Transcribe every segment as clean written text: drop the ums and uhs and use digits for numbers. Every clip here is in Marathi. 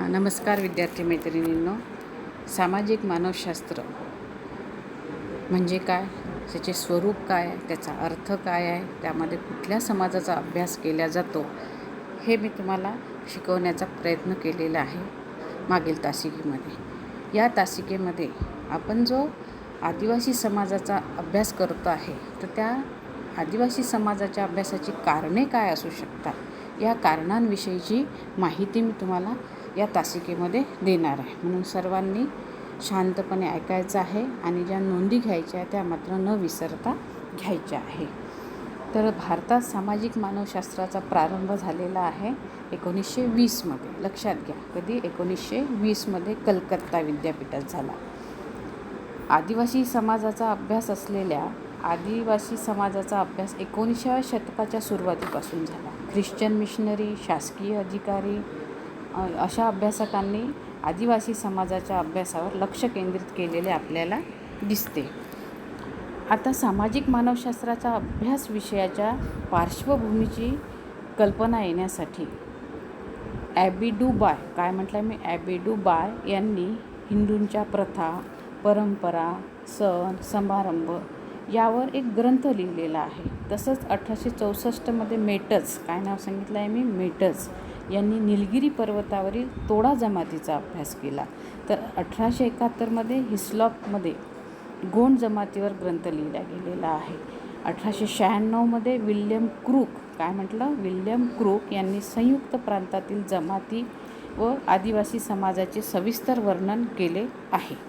नमस्कार विद्यार्थी मैत्रिणींनो. सामाजिक मानवशास्त्र म्हणजे काय, त्याचे स्वरूप काय आहे, त्याचा अर्थ काय आहे, त्यामध्ये कुठल्या समाजाचा अभ्यास केला जातो, हे मी तुम्हाला शिकवण्याचा प्रयत्न केलेला आहे मागील तासिकेमध्ये. या तासिकेमध्ये आपण जो आदिवासी समाजाचा अभ्यास करतो आहे, तर त्या आदिवासी समाजाच्या अभ्यासाची कारणे काय असू शकतात, या कारणांविषयीची माहिती मी तुम्हाला या तासिकेमध्ये देणार आहे. म्हणून सर्वांनी शांतपणे ऐकायचं आहे आणि ज्या नोंदी घ्यायच्या त्या मात्र न विसरता घ्यायच्या आहे. तर भारतात सामाजिक मानवशास्त्राचा प्रारंभ झालेला आहे 1920मध्ये. लक्षात घ्या, कधी 1920मध्ये कलकत्ता विद्यापीठात झाला. आदिवासी समाजाचा अभ्यास असलेल्या आदिवासी समाजाचा अभ्यास 19व्या शतकाच्या सुरुवातीपासून झाला. ख्रिश्चन मिशनरी, शासकीय अधिकारी अशा अभ्यासकांनी आदिवासी समाजाच्या अभ्यासावर लक्ष केंद्रित केलेले आपल्याला दिसते. आता सामाजिक मानवशास्त्राचा अभ्यास विषयाच्या पार्श्वभूमीची कल्पना येण्यासाठी ॲबी डू बाय, काय म्हटलं मी, ॲबी डू बाय यांनी हिंदूंच्या प्रथा, परंपरा, सण, समारंभ यावर एक ग्रंथ लिहिलेला आहे. तसंच 1864मध्ये मेटज, काय नाव सांगितलं आहे मी, मेटज यांनी निलगिरी पर्वतावरील तोडा जमातीचा अभ्यास केला. तर 1871मध्ये हिस्लॉपमध्ये गोंड जमातीवर ग्रंथ लिहिला गेलेला आहे. 1896मध्ये विल्यम क्रूक, काय म्हटलं, विल्यम क्रूक यांनी संयुक्त प्रांतातील जमाती व आदिवासी समाजाचे सविस्तर वर्णन केले आहे.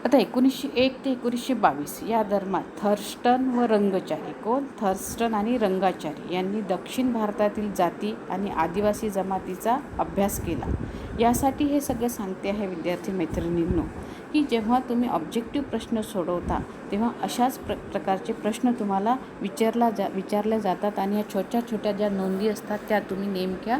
आता 1901 ते 1922 या दरम्यान थर्स्टन व रंगचारी, कोण, थर्स्टन आणि रंगाचारी यांनी दक्षिण भारतातील जाती आणि आदिवासी जमातीचा अभ्यास केला. यासाठी हे सगळं सांगते आहे विद्यार्थी मैत्रिणींनो, की जेव्हा तुम्ही ऑब्जेक्टिव्ह प्रश्न सोडवता तेव्हा अशाच प्रकारचे प्रश्न तुम्हाला विचारल्या जातात आणि या छोट्या छोट्या ज्या नोंदी असतात त्या तुम्ही नेमक्या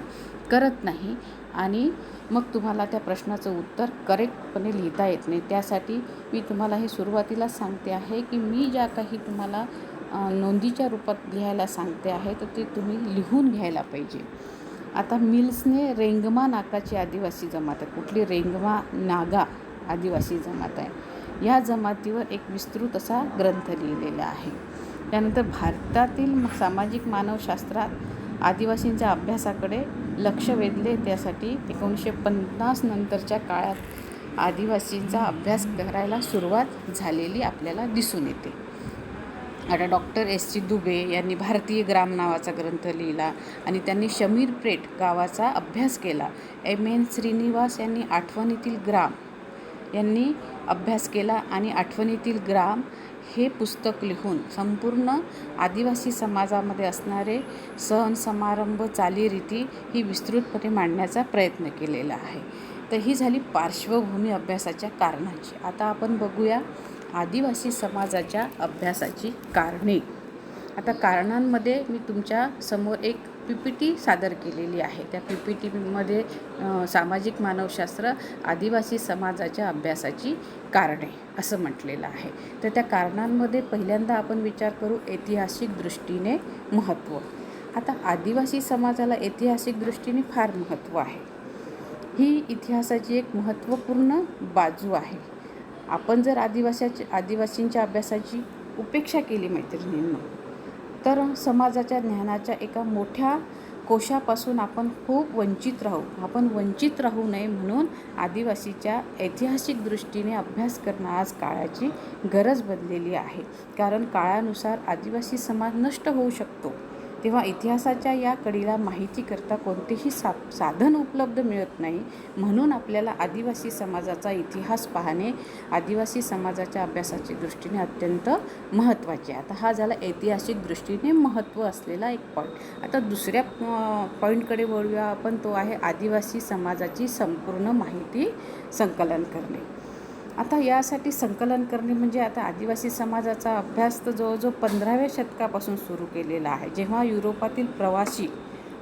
करत नाही आणि मग तुम्हाला त्या प्रश्नाचं उत्तर करेक्टपणे लिहिता येत नाही. त्यासाठी मी तुम्हाला हे सुरुवातीला सांगते आहे की मी ज्या काही तुम्हाला नोंदीच्या रूपात लिहायला सांगते आहे तर ते तुम्ही लिहून घ्यायला पाहिजे. आता मिल्सने रेंगमा नागाची आदिवासी जमात आहे. कुठली, रेंगमा नागा आदिवासी जमात आहे. या जमातीवर एक विस्तृत असा ग्रंथ लिहिलेला आहे. त्यानंतर भारतातील सामाजिक मानवशास्त्रात आदिवासींच्या अभ्यासाकडे लक्ष वेधले. त्यासाठी 1950 नंतरच्या काळात आदिवासींचा अभ्यास करायला सुरुवात झालेली आपल्याला दिसून येते. आता डॉक्टर एस सी दुबे यांनी भारतीय ग्राम नावाचा ग्रंथ लिहिला आणि त्यांनी शमीरपेट गावाचा अभ्यास केला. एम.एन. श्रीनिवास यांनी आठवणीतील ग्राम यांनी अभ्यास केला आणि आठवणीतील ग्राम हे पुस्तक लिहून संपूर्ण आदिवासी समाजामध्ये असणारे सण, समारंभ, चालीरीती ही विस्तृतपणे मांडण्याचा प्रयत्न केलेला आहे. तर ही झाली पार्श्वभूमी अभ्यासाच्या कारणांची. आता आपण बघूया आदिवासी समाजाच्या अभ्यासाची कारणे. आता कारणांमध्ये मी तुमच्या समोर एक PPT सादर केलेली आहे. त्या PPTमध्ये सामाजिक मानवशास्त्र आदिवासी समाजाच्या अभ्यासाची कारणे असं म्हटलेलं आहे. तर त्या कारणांमध्ये पहिल्यांदा आपण विचार करू ऐतिहासिक दृष्टीने महत्त्व. आता आदिवासी समाजाला ऐतिहासिक दृष्टीने फार महत्त्व आहे. ही इतिहासाची एक महत्त्वपूर्ण बाजू आहे. आपण जर आदिवासींच्या अभ्यासाची उपेक्षा केली मैत्रिणींनो, तर समाजाच्या ज्ञानाच्या एका मोठ्या कोशापासून आपण खूप वंचित राहू. आपण वंचित राहू नये म्हणून आदिवासीच्या ऐतिहासिक दृष्टीने अभ्यास करणं आज काळाची गरज बनलेली आहे. कारण काळानुसार आदिवासी समाज नष्ट होऊ शकतो. तेव्हा इतिहासाच्या या कडीला माहितीकरता कोणतेही साधन उपलब्ध मिळत नाही. म्हणून आपल्याला आदिवासी समाजाचा इतिहास पाहणे आदिवासी समाजाच्या अभ्यासाच्या दृष्टीने अत्यंत महत्त्वाचे. आता हा झाला ऐतिहासिक दृष्टीने महत्त्व असलेला एक पॉईंट. आता दुसऱ्या पॉईंटकडे वळूया आपण, तो आहे आदिवासी समाजाची संपूर्ण माहिती संकलन करणे. आता यासाठी संकलन करणे म्हणजे आता आदिवासी समाजाचा अभ्यास तर जवळजवळ 15व्या शतकापासून सुरू केलेला आहे. जेव्हा युरोपातील प्रवासी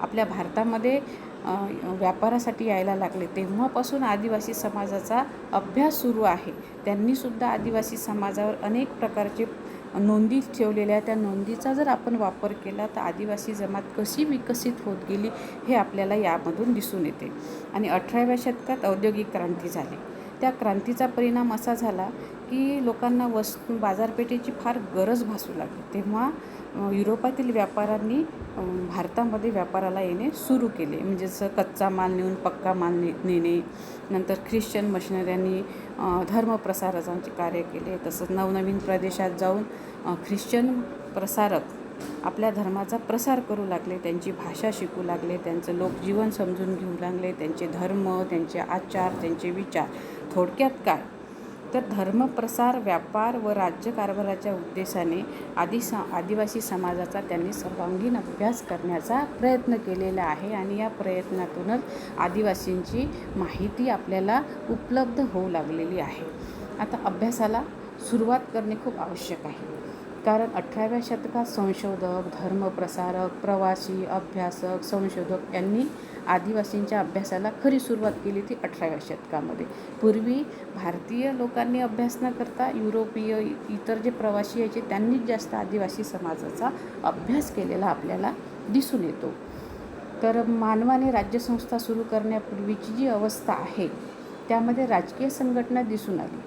आपल्या भारतामध्ये व्यापारासाठी यायला लागले तेव्हापासून आदिवासी समाजाचा अभ्यास सुरू आहे. त्यांनीसुद्धा आदिवासी समाजावर अनेक प्रकारचे नोंदी ठेवलेल्या, त्या नोंदीचा जर आपण वापर केला तर आदिवासी जमात कशी विकसित होत गेली हे आपल्याला यामधून दिसून येते. आणि 18व्या शतकात औद्योगिक क्रांती झाली. त्या क्रांतीचा परिणाम असा झाला की लोकांना बाजारपेठेची फार गरज भासू लागली. तेव्हा युरोपातील व्यापाऱ्यांनी भारतामध्ये व्यापाराला येणे सुरू केले. म्हणजे जसं कच्चा माल नेऊन पक्का माल नेणे. नंतर ख्रिश्चन मशिनऱ्यांनी धर्मप्रसाराचे कार्य केले. तसंच नवनवीन प्रदेशात जाऊन ख्रिश्चन प्रसारक आपल्या धर्माचा प्रसार करू लागले. त्यांची भाषा शिकू लागले, त्यांचं लोकजीवन समजून घेऊ लागले, त्यांचे धर्म, त्यांचे आचार, त्यांचे विचार. थोडक्यात काय तर धर्मप्रसार, व्यापार व राज्यकारभाराच्या उद्देशाने आदिवासी समाजाचा त्यांनी सर्वांगीण अभ्यास करण्याचा प्रयत्न केलेला आहे. आणि या प्रयत्नातूनच आदिवासींची माहिती आपल्याला उपलब्ध होऊ लागलेली आहे. आता अभ्यासाला सुरुवात करणे खूप आवश्यक आहे. कारण 18व्या शतकात संशोधक, धर्मप्रसारक, प्रवासी, अभ्यासक, संशोधक यांनी आदिवासींच्या अभ्यासाला खरी सुरुवात केली ती 18व्या शतकामध्ये. पूर्वी भारतीय लोकांनी अभ्यास न करता युरोपीय इतर जे प्रवासी यायचे त्यांनीच जास्त आदिवासी समाजाचा अभ्यास केलेला आपल्याला दिसून येतो. तर मानवाने राज्यसंस्था सुरू करण्यापूर्वीची जी अवस्था आहे त्यामध्ये राजकीय संघटना दिसून आली.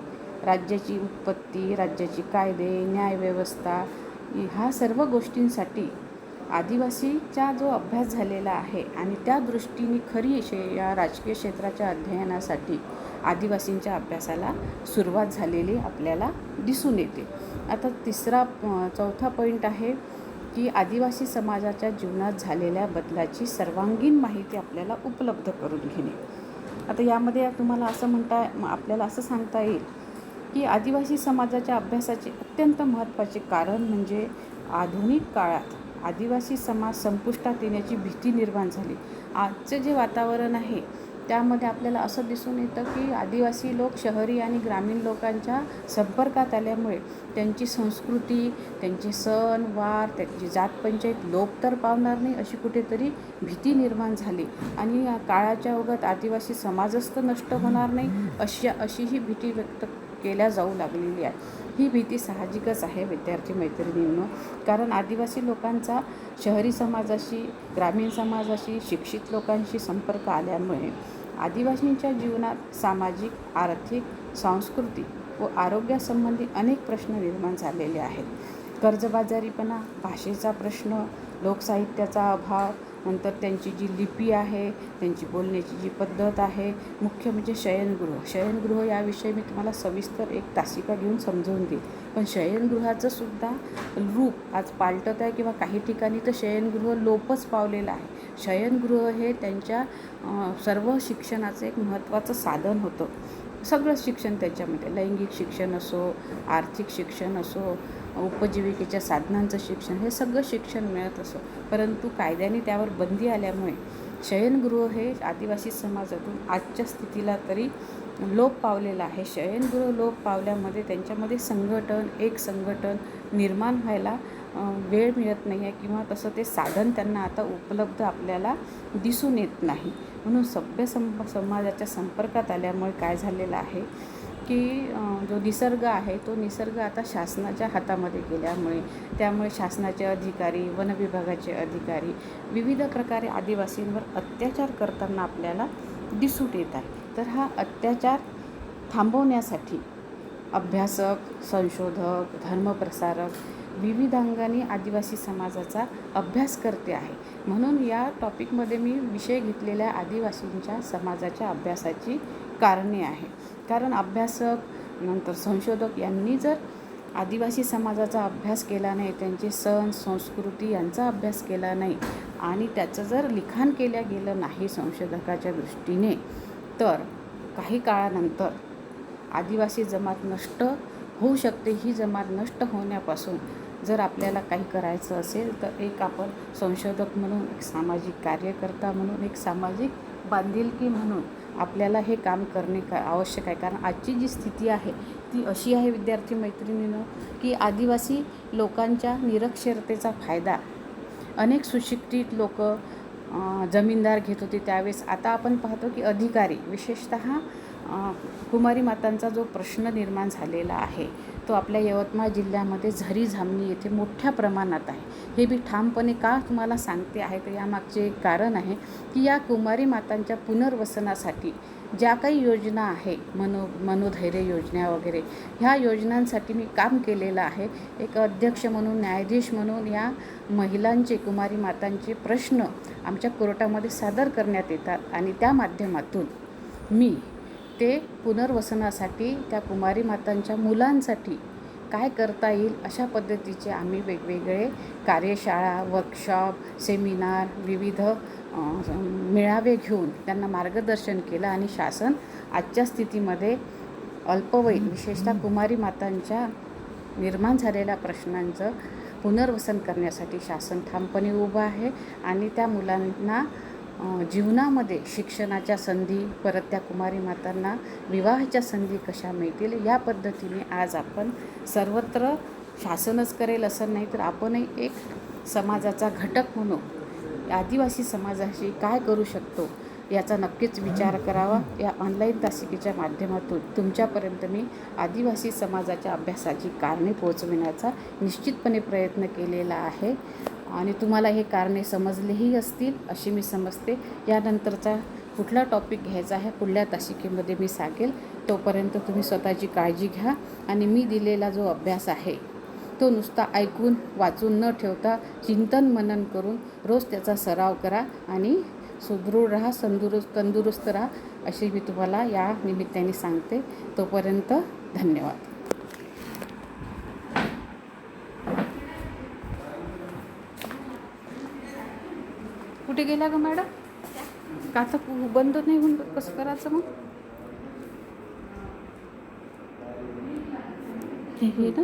राज्याची उत्पत्ती, राज्याची कायदे, न्यायव्यवस्था ह्या सर्व गोष्टींसाठी आदिवासीचा जो अभ्यास झालेला आहे आणि त्या दृष्टीने खरी या राजकीय क्षेत्राच्या अध्ययनासाठी आदिवासींच्या अभ्यासाला सुरुवात झालेली आपल्याला दिसून येते. आता चौथा पॉईंट आहे की आदिवासी समाजाच्या जीवनात झालेल्या बदलाची सर्वांगीण माहिती आपल्याला उपलब्ध करून घेणे. आता यामध्ये तुम्हाला आपल्याला असं सांगता येईल की आदिवासी समाजाच्या अभ्यासाचे अत्यंत महत्त्वाचे कारण म्हणजे आधुनिक काळात आदिवासी समाज संपुष्टात येण्याची भीती निर्माण झाली. आजचे जे वातावरण आहे त्यामध्ये आपल्याला असं दिसून येतं की आदिवासी लोक शहरी आणि ग्रामीण लोकांच्या संपर्कात आल्यामुळे त्यांची संस्कृती, त्यांचे सण वार, त्यांची जातपंचायत लोप तर पावणार नाही अशी कुठेतरी भीती निर्माण झाली. आणि काळाच्या ओघात आदिवासी समाजच तर नष्ट होणार नाही अशी ही भीती व्यक्त केल्या जाऊ लागलेली आहे. ही भीती साहजिकच आहे विद्यार्थी मैत्रिणींनो. कारण आदिवासी लोकांचा शहरी समाजाशी, ग्रामीण समाजाशी, शिक्षित लोकांशी संपर्क आल्यामुळे आदिवासींच्या जीवनात सामाजिक, आर्थिक, सांस्कृतिक व आरोग्यासंबंधी अनेक प्रश्न निर्माण झालेले आहेत. कर्जबाजारीपणा, भाषेचा प्रश्न, लोकसाहित्याचा अभाव, नंतर त्यांची जी लिपी आहे, त्यांची बोलण्याची जी पद्धत आहे, मुख्य म्हणजे शयनगृह याविषयी मी तुम्हाला सविस्तर एक तासिका घेऊन समजवून देईल. पण शयनगृहाचं सुद्धा रूप आज पालटत आहे किंवा काही ठिकाणी तर शयनगृह लोपच पावलेलं आहे. शयनगृह हे त्यांच्या सर्व शिक्षणाचं एक महत्त्वाचं साधन होतं. सगळं शिक्षण त्याच्यामध्ये, लैंगिक शिक्षण असो, आर्थिक शिक्षण असो, उपजीविकेच्या साधनांचं शिक्षण, हे सगळं शिक्षण मिळत असो. परंतु कायद्याने त्यावर बंदी आल्यामुळे शयनगृह हे आदिवासी समाजातून आजच्या स्थितीला तरी लोप पावलेला आहे. शयनगृह लोप पावल्यामध्ये त्यांच्यामध्ये एक संघटन निर्माण व्हायला वेळ मिळत नाही आहे किंवा तसं ते साधन त्यांना आता उपलब्ध आपल्याला दिसून येत नाही. म्हणून सभ्य समाजाच्या संपर्कात आल्यामुळे काय झालेलं आहे की जो निसर्ग आहे तो निसर्ग आता शासनाच्या हातामध्ये गेल्यामुळे त्यामुळे शासनाचे अधिकारी, वनविभागाचे अधिकारी विविध प्रकारे आदिवासींवर अत्याचार करताना आपल्याला दिसून येत आहे. तर हा अत्याचार थांबवण्यासाठी अभ्यासक, संशोधक, धर्मप्रसारक विविध अंगाने आदिवासी समाजाचा अभ्यास करते आहे. म्हणून या टॉपिकमध्ये मी विषय घेतलेल्या आदिवासींच्या समाजाच्या अभ्यासाची कारणे आहे. कारण अभ्यासक नंतर संशोधक यांनी जर आदिवासी समाजाचा अभ्यास केला नाही, त्यांचे सण संस्कृती यांचा अभ्यास केला नाही आणि त्याचं जर लिखाण केलं गेलं नाही संशोधकाच्या दृष्टीने, तर काही काळानंतर आदिवासी जमात नष्ट होऊ शकते. ही जमात नष्ट होण्यापासून जर आपल्याला काही करायचं असेल तर एक आपण संशोधक म्हणून, एक सामाजिक कार्यकर्ता म्हणून, एक सामाजिक बांधिलकी म्हणून आपल्याला हे काम करणे आवश्यक आहे. कारण आजची जी स्थिती आहे ती अशी आहे विद्यार्थी मैत्रिणींनो की आदिवासी लोकांच्या निरक्षरतेचा फायदा अनेक सुशिक्षित लोक जमीनदार घेत होते त्यावेळेस. आता आपण पाहतो की अधिकारी, विशेषतः कुमारी मातांचा जो प्रश्न निर्माण झालेला आहे तो आपल्या यवतमाळ जिल्ह्यामध्ये झरी जामणी येथे मोठ्या प्रमाणात आहे. हे मी ठामपणे का तुम्हाला सांगते आहे तर यामागचे एक कारण आहे की या कुमारी मातांच्या पुनर्वसनासाठी ज्या काही योजना आहे, मनोधैर्य योजना वगैरे, ह्या योजनांसाठी मी काम केलेलं आहे. एक अध्यक्ष म्हणून, न्यायाधीश म्हणून या महिलांचे, कुमारी मातांचे प्रश्न आमच्या कोर्टामध्ये सादर करण्यात येतात आणि त्या माध्यमातून मी ते पुनर्वसनासाठी त्या कुमारी मातांच्या मुलांसाठी काय करता येईल अशा पद्धतीचे आम्ही वेगवेगळे कार्यशाळा, वर्कशॉप, सेमिनार, विविध मेळावे घेऊन त्यांना मार्गदर्शन केलं आणि शासन आजच्या स्थितीमध्ये अल्पवयीन, विशेषतः कुमारी मातांच्या निर्माण झालेल्या प्रश्नांचं पुनर्वसन करण्यासाठी शासन ठामपणे उभं आहे आणि त्या मुलांना जीवनामध्ये शिक्षणाच्या संधी, परत त्या कुमारी मातांना विवाहाच्या संधी कशा मिळतील या पद्धतीने आज आपण सर्वत्र शासनच करेल असं नाही तर आपणही एक समाजाचा घटक म्हणून आदिवासी समाजाशी काय करू शकतो याचा नक्कीच विचार करावा. या ऑनलाईन तासिकेच्या माध्यमातून तुमच्यापर्यंत मी आदिवासी समाजाच्या अभ्यासाची कारणे पोहोचविण्याचा निश्चितपणे प्रयत्न केलेला आहे आणि तुम्हाला हे कारणे समजलेही असतील अशी मी समजते. यानंतरचा कुठला टॉपिक घ्यायचा आहे पुढल्या तासिकेमध्ये मी सांगेल. तोपर्यंत तुम्ही स्वतःची काळजी घ्या आणि मी दिलेला जो अभ्यास आहे तो नुसता ऐकून वाचून न ठेवता चिंतन मनन करून रोज त्याचा सराव करा आणि सुदृढ राहा, तंदुरुस्त राहा अशी मी तुम्हाला या निमित्ताने सांगते. तोपर्यंत धन्यवाद. कुठे गेला ग मॅडम? का तर बंद नाही होऊन कसं करायचं मग? हे ना